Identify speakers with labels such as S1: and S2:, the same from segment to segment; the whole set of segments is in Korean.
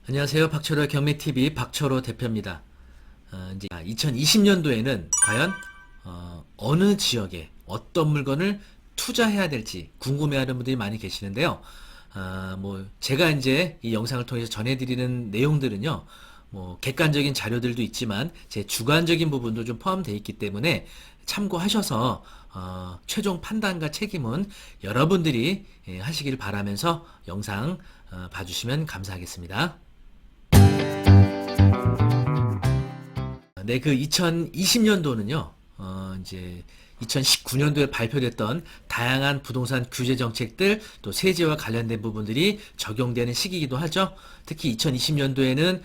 S1: 안녕하세요. 박철호 경매TV 박철호 대표입니다. 이제 2020년도에는 과연 어느 지역에 어떤 물건을 투자해야 될지 궁금해하는 분들이 많이 계시는데요. 제가 이제 이 영상을 통해서 전해드리는 내용들은요, 객관적인 자료들도 있지만 제 주관적인 부분도 좀 포함되어 있기 때문에 참고하셔서 최종 판단과 책임은 여러분들이 하시길 바라면서 영상 봐주시면 감사하겠습니다. 네, 그 2020년도는요, 이제 2019년도에 발표됐던 다양한 부동산 규제 정책들, 또 세제와 관련된 부분들이 적용되는 시기이기도 하죠. 특히 2020년도에는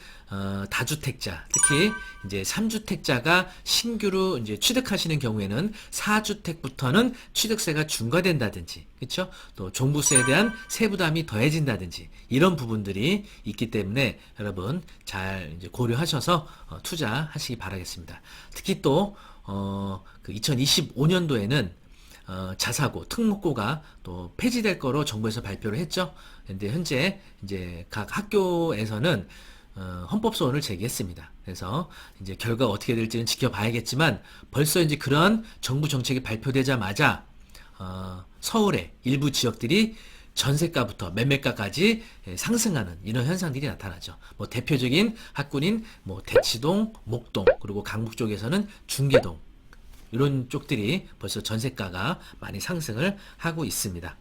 S1: 다주택자, 특히 이제 3주택자가 신규로 이제 취득하시는 경우에는 4주택부터는 취득세가 중과된다든지, 그렇죠? 또 종부세에 대한 세부담이 더해진다든지 이런 부분들이 있기 때문에 여러분 잘 이제 고려하셔서 투자하시기 바라겠습니다. 특히 또 그 2025년도에는 자사고, 특목고가 또 폐지될 거로 정부에서 발표를 했죠. 근데 현재 이제 각 학교에서는 헌법소원을 제기했습니다. 그래서 이제 결과 어떻게 될지는 지켜봐야겠지만 벌써 이제 그런 정부 정책이 발표되자마자 서울의 일부 지역들이 전세가부터 매매가까지 상승하는 이런 현상들이 나타나죠. 대표적인 학군인 대치동, 목동, 그리고 강북 쪽에서는 중계동 이런 쪽들이 벌써 전세가가 많이 상승을 하고 있습니다.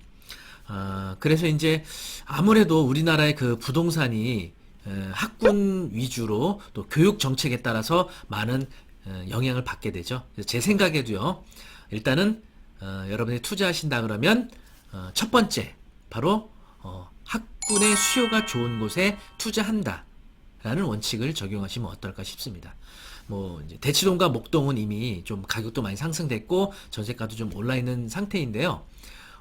S1: 그래서 이제 아무래도 우리나라의 그 부동산이 학군 위주로 또 교육 정책에 따라서 많은 영향을 받게 되죠. 그래서 제 생각에도요. 일단은 여러분이 투자하신다 그러면 첫 번째 바로 학군의 수요가 좋은 곳에 투자한다 라는 원칙을 적용하시면 어떨까 싶습니다. 이제 대치동과 목동은 이미 좀 가격도 많이 상승됐고 전세가도 좀 올라있는 상태인데요.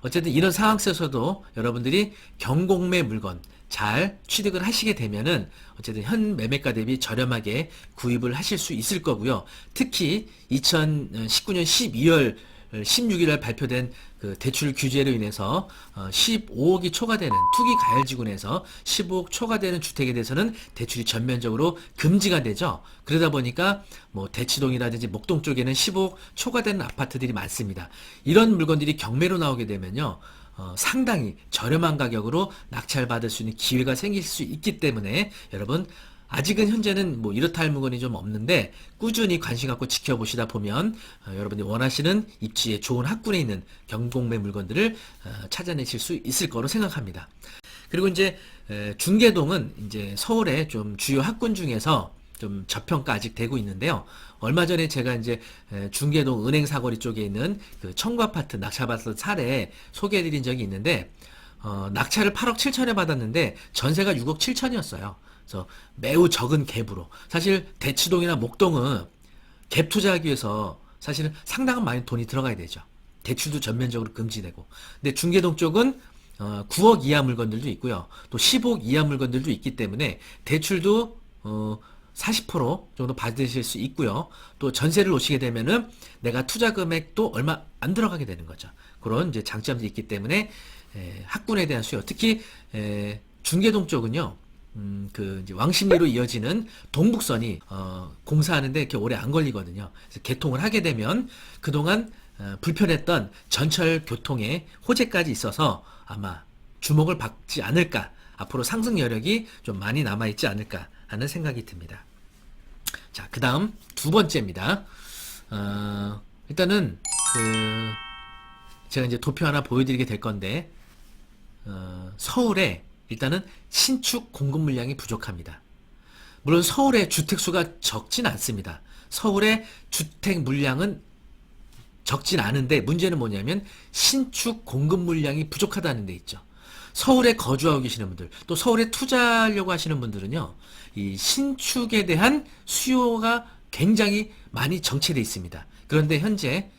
S1: 어쨌든 이런 상황 속에서도 여러분들이 경공매 물건 잘 취득을 하시게 되면은 어쨌든 현 매매가 대비 저렴하게 구입을 하실 수 있을 거고요. 특히 2019년 12월 16일에 발표된 그 대출 규제로 인해서 15억이 초과되는 투기 가열지구에서 15억 초과되는 주택에 대해서는 대출이 전면적으로 금지가 되죠. 그러다 보니까 대치동이라든지 목동 쪽에는 15억 초과되는 아파트들이 많습니다. 이런 물건들이 경매로 나오게 되면요. 상당히 저렴한 가격으로 낙찰받을 수 있는 기회가 생길 수 있기 때문에 여러분 아직은 현재는 이렇다 할 물건이 좀 없는데 꾸준히 관심 갖고 지켜보시다 보면 여러분이 원하시는 입지에 좋은 학군에 있는 경공매 물건들을 찾아내실 수 있을 거로 생각합니다. 그리고 이제 중계동은 이제 서울의 좀 주요 학군 중에서 좀 저평가 아직 되고 있는데요. 얼마 전에 제가 이제 중계동 은행 사거리 쪽에 있는 그 청구 아파트 낙찰받았던 사례 소개해드린 적이 있는데 낙찰을 8억 7천에 받았는데 전세가 6억 7천이었어요. 그래서 매우 적은 갭으로 사실 대치동이나 목동은 갭 투자하기 위해서 사실은 상당한 많이 돈이 들어가야 되죠. 대출도 전면적으로 금지되고. 근데 중계동 쪽은 9억 이하 물건들도 있고요. 또 10억 이하 물건들도 있기 때문에 대출도 40% 정도 받으실 수 있고요. 또 전세를 놓으시게 되면은 내가 투자 금액도 얼마 안 들어가게 되는 거죠. 그런 이제 장점도 있기 때문에 학군에 대한 수요. 특히 중계동 쪽은요. 그 이제 왕십리로 이어지는 동북선이 공사하는데 이렇게 오래 안 걸리거든요. 그래서 개통을 하게 되면 그동안 불편했던 전철 교통의 호재까지 있어서 아마 주목을 받지 않을까, 앞으로 상승 여력이 좀 많이 남아있지 않을까 하는 생각이 듭니다. 자, 그 다음 두 번째입니다. 일단은 제가 이제 도표 하나 보여드리게 될 건데 서울에 일단은 신축 공급 물량이 부족합니다. 물론 서울의 주택수가 적진 않습니다. 서울의 주택 물량은 적진 않은데 문제는 뭐냐면 신축 공급 물량이 부족하다는 데 있죠. 서울에 거주하고 계시는 분들, 또 서울에 투자하려고 하시는 분들은요, 이 신축에 대한 수요가 굉장히 많이 정체되어 있습니다. 그런데 현재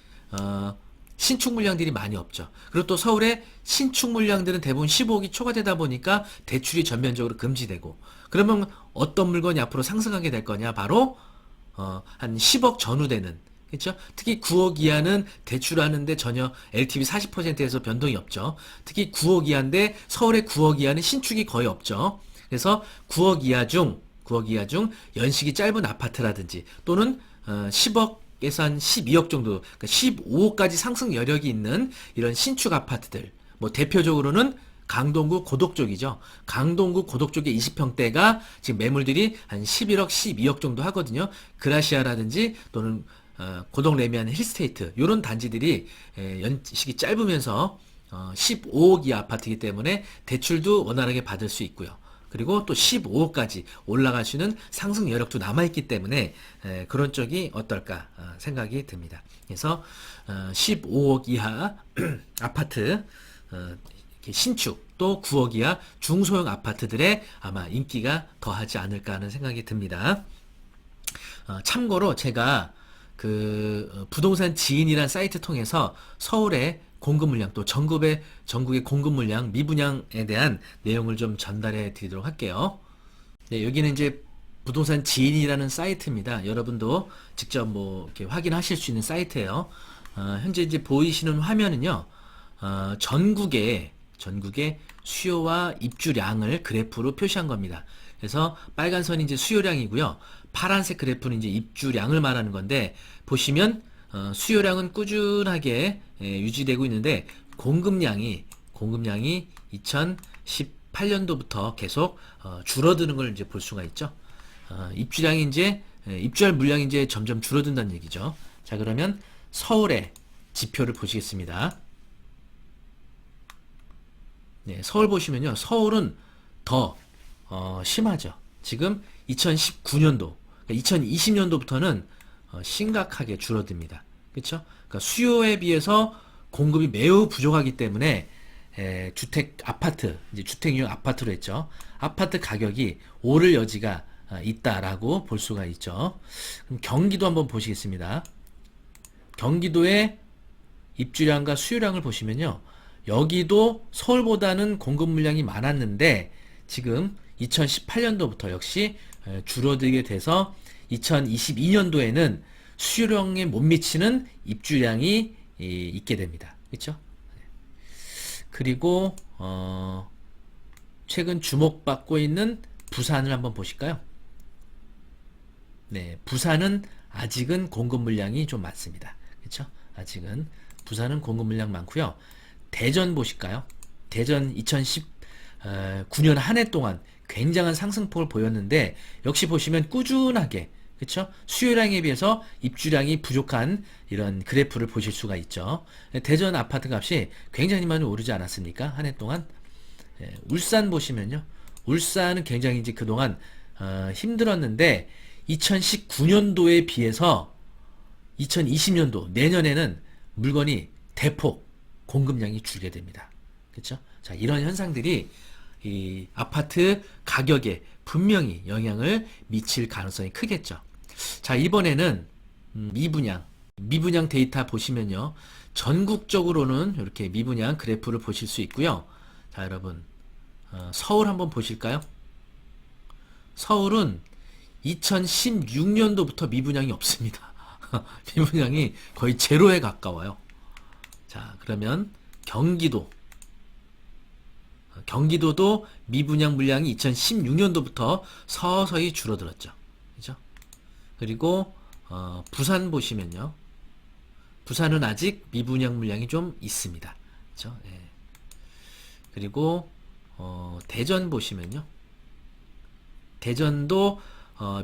S1: 신축 물량들이 많이 없죠. 그리고 또 서울의 신축 물량들은 대부분 15억이 초과되다 보니까 대출이 전면적으로 금지되고, 그러면 어떤 물건이 앞으로 상승하게 될 거냐? 바로 한 10억 전후되는, 그렇죠? 특히 9억 이하는 대출하는데 전혀 LTV 40%에서 변동이 없죠. 특히 9억 이하인데 서울의 9억 이하는 신축이 거의 없죠. 그래서 9억 이하 중 연식이 짧은 아파트라든지 또는 10억에서 한 12억 정도, 그러니까 15억까지 상승 여력이 있는 이런 신축 아파트들, 뭐 대표적으로는 강동구 고덕 쪽이죠. 강동구 고덕 쪽의 20평대가 지금 매물들이 한 11억, 12억 정도 하거든요. 그라시아라든지 또는 고덕 레미안 힐스테이트 이런 단지들이 연식이 짧으면서 15억 이하 아파트이기 때문에 대출도 원활하게 받을 수 있고요. 그리고 또 15억까지 올라갈 수 있는 상승 여력도 남아있기 때문에 그런 쪽이 어떨까 생각이 듭니다. 그래서 15억 이하 아파트 신축 또 9억 이하 중소형 아파트들의 아마 인기가 더하지 않을까 하는 생각이 듭니다. 참고로 제가 그 부동산 지인이란 사이트 통해서 서울의 공급 물량 또 전국의 공급 물량 미분양에 대한 내용을 좀 전달해 드리도록 할게요. 네, 여기는 이제 부동산 지인이라는 사이트입니다. 여러분도 직접 뭐 이렇게 확인하실 수 있는 사이트예요. 현재 이제 보이시는 화면은요, 전국의 수요와 입주량을 그래프로 표시한 겁니다. 그래서 빨간 선이 이제 수요량이고요. 파란색 그래프는 이제 입주량을 말하는 건데, 보시면 수요량은 꾸준하게 유지되고 있는데 공급량이 2018년도부터 계속 줄어드는 걸 이제 볼 수가 있죠. 입주량이 이제 입주할 물량이 이제 점점 줄어든다는 얘기죠. 자, 그러면 서울의 지표를 보시겠습니다. 네, 서울 보시면요. 서울은 더 심하죠. 지금 2019년도, 그러니까 2020년도부터는 심각하게 줄어듭니다. 그렇죠? 그러니까 수요에 비해서 공급이 매우 부족하기 때문에 이제 주택용 아파트로 했죠. 아파트 가격이 오를 여지가 있다라고 볼 수가 있죠. 그럼 경기도 한번 보시겠습니다. 경기도의 입주량과 수요량을 보시면요. 여기도 서울보다는 공급 물량이 많았는데 지금 2018년도부터 역시 줄어들게 돼서 2022년도에는 수요량에 못 미치는 입주량이 있게 됩니다. 그렇죠? 그리고 최근 주목받고 있는 부산을 한번 보실까요? 네, 부산은 아직은 공급 물량이 좀 많습니다. 그렇죠? 아직은 부산은 공급 물량 많고요. 대전 보실까요? 대전 2019년 한 해 동안 굉장한 상승폭을 보였는데 역시 보시면 꾸준하게 그렇죠? 수요량에 비해서 입주량이 부족한 이런 그래프를 보실 수가 있죠. 대전 아파트 값이 굉장히 많이 오르지 않았습니까? 한 해 동안. 울산 보시면요. 울산은 굉장히 이제 그동안 힘들었는데 2019년도에 비해서 2020년도 내년에는 물건이 대폭 공급량이 줄게 됩니다. 그렇죠? 자, 이런 현상들이 이 아파트 가격에 분명히 영향을 미칠 가능성이 크겠죠. 자, 이번에는 미분양 데이터 보시면요. 전국적으로는 이렇게 미분양 그래프를 보실 수 있고요. 자, 여러분 서울 한번 보실까요? 서울은 2016년도부터 미분양이 없습니다. 미분양이 거의 제로에 가까워요. 자, 그러면 경기도도 미분양 물량이 2016년도부터 서서히 줄어들었죠. 그죠? 그리고 부산 보시면요. 부산은 아직 미분양 물량이 좀 있습니다. 그죠? 예. 그리고 대전 보시면요. 대전도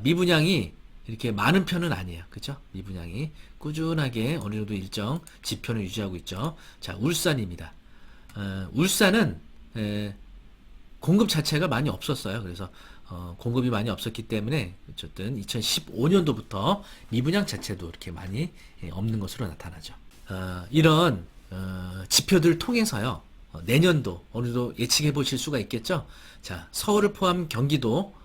S1: 미분양이 이렇게 많은 편은 아니에요. 그죠? 미분양이 꾸준하게 어느 정도 일정 지표는 유지하고 있죠. 자, 울산입니다. 울산은 공급 자체가 많이 없었어요. 그래서 공급이 많이 없었기 때문에 어쨌든 2015년도부터 미분양 자체도 이렇게 많이 없는 것으로 나타나죠. 이런 지표들을 통해서요. 내년도 어느 정도 예측해 보실 수가 있겠죠. 자, 서울을 포함 경기도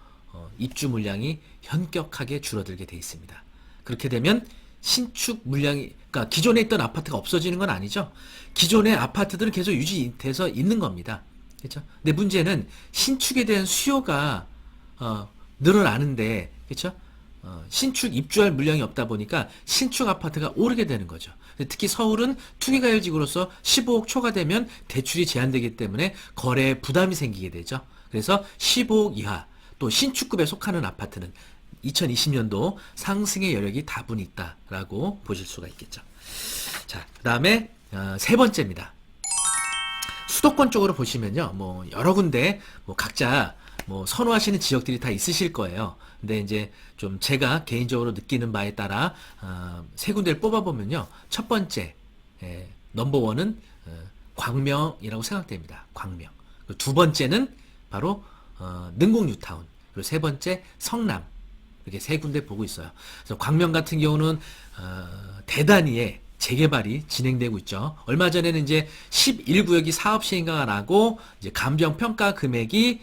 S1: 입주 물량이 현격하게 줄어들게 돼 있습니다. 그렇게 되면 신축 물량이, 그러니까 기존에 있던 아파트가 없어지는 건 아니죠. 기존의 아파트들은 계속 유지돼서 있는 겁니다. 그렇죠? 근데 문제는 신축에 대한 수요가 늘어나는데, 그렇죠? 신축 입주할 물량이 없다 보니까 신축 아파트가 오르게 되는 거죠. 특히 서울은 투기과열지구로서 15억 초과되면 대출이 제한되기 때문에 거래에 부담이 생기게 되죠. 그래서 15억 이하 또 신축급에 속하는 아파트는 2020년도 상승의 여력이 다분히 있다라고 보실 수가 있겠죠. 자, 그 다음에 세 번째입니다. 수도권 쪽으로 보시면요, 뭐 여러 군데 뭐 각자 뭐 선호하시는 지역들이 다 있으실 거예요. 근데 이제 좀 제가 개인적으로 느끼는 바에 따라 세 군데를 뽑아보면요, 첫 번째 넘버원은 광명이라고 생각됩니다. 광명. 두 번째는 바로 능곡 뉴타운. 그리고 세 번째 성남. 이렇게 세 군데 보고 있어요. 그래서 광명 같은 경우는 대단히의 재개발이 진행되고 있죠. 얼마 전에는 이제 11구역이 사업 시행가 나고 이제 감정 평가 금액이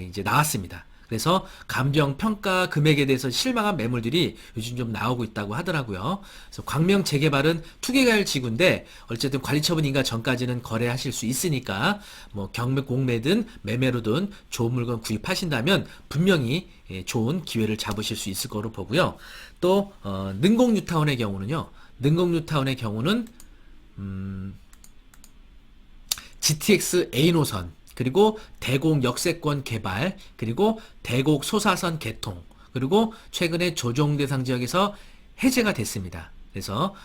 S1: 이제 나왔습니다. 그래서 감정 평가 금액에 대해서 실망한 매물들이 요즘 좀 나오고 있다고 하더라고요. 그래서 광명 재개발은 투기가율 지구인데 어쨌든 관리처분 인가 전까지는 거래하실 수 있으니까 뭐 경매 공매든 매매로든 좋은 물건 구입하신다면 분명히 좋은 기회를 잡으실 수 있을 거로 보고요. 또 능곡 뉴타운의 경우는요. 능곡 뉴타운의 경우는 GTX A 노선, 그리고 대곡 역세권 개발, 그리고 대곡 소사선 개통, 그리고 최근에 조정 대상 지역에서 해제가 됐습니다. 그래서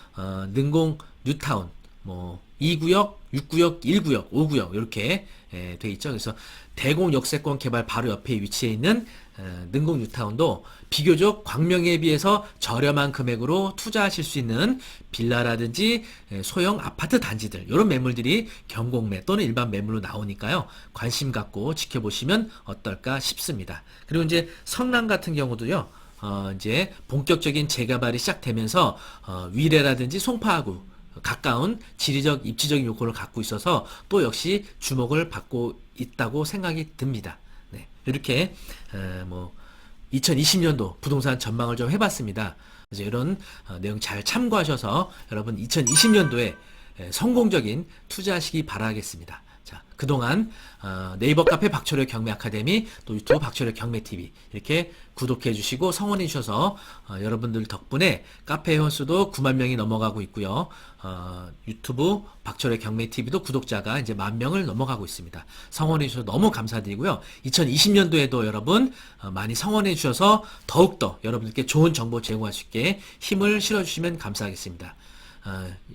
S1: 능곡 뉴타운 뭐 2구역, 6구역, 1구역, 5구역 이렇게 돼 있죠. 그래서 대곡 역세권 개발 바로 옆에 위치해 있는 능곡 뉴타운도 비교적 광명에 비해서 저렴한 금액으로 투자하실 수 있는 빌라라든지 소형 아파트 단지들 이런 매물들이 경공매 또는 일반 매물로 나오니까요. 관심 갖고 지켜보시면 어떨까 싶습니다. 그리고 이제 성남 같은 경우도요. 이제 본격적인 재개발이 시작되면서 위례라든지 송파하고 가까운 지리적 입지적인 요건을 갖고 있어서 또 역시 주목을 받고 있다고 생각이 듭니다. 네, 이렇게 뭐 2020년도 부동산 전망을 좀 해봤습니다. 그래서 이런 내용 잘 참고하셔서 여러분 2020년도에 성공적인 투자하시기 바라겠습니다. 자, 그동안 네이버 카페 박철의 경매 아카데미, 또 유튜브 박철의 경매 TV 이렇게 구독해 주시고 성원해 주셔서 여러분들 덕분에 카페 회원수도 9만 명이 넘어가고 있고요. 유튜브 박철의 경매 TV도 구독자가 이제 10,000명을 넘어가고 있습니다. 성원해 주셔서 너무 감사드리고요. 2020년도에도 여러분 많이 성원해 주셔서 더욱더 여러분들께 좋은 정보 제공할 수 있게 힘을 실어주시면 감사하겠습니다.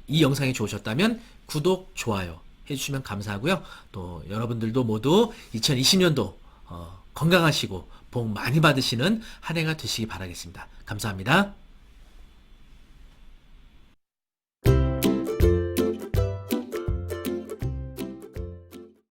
S1: 이 영상이 좋으셨다면 구독, 좋아요 해주시면 감사하고요. 또 여러분들도 모두 2020년도 건강하시고 복 많이 받으시는 한 해가 되시기 바라겠습니다. 감사합니다.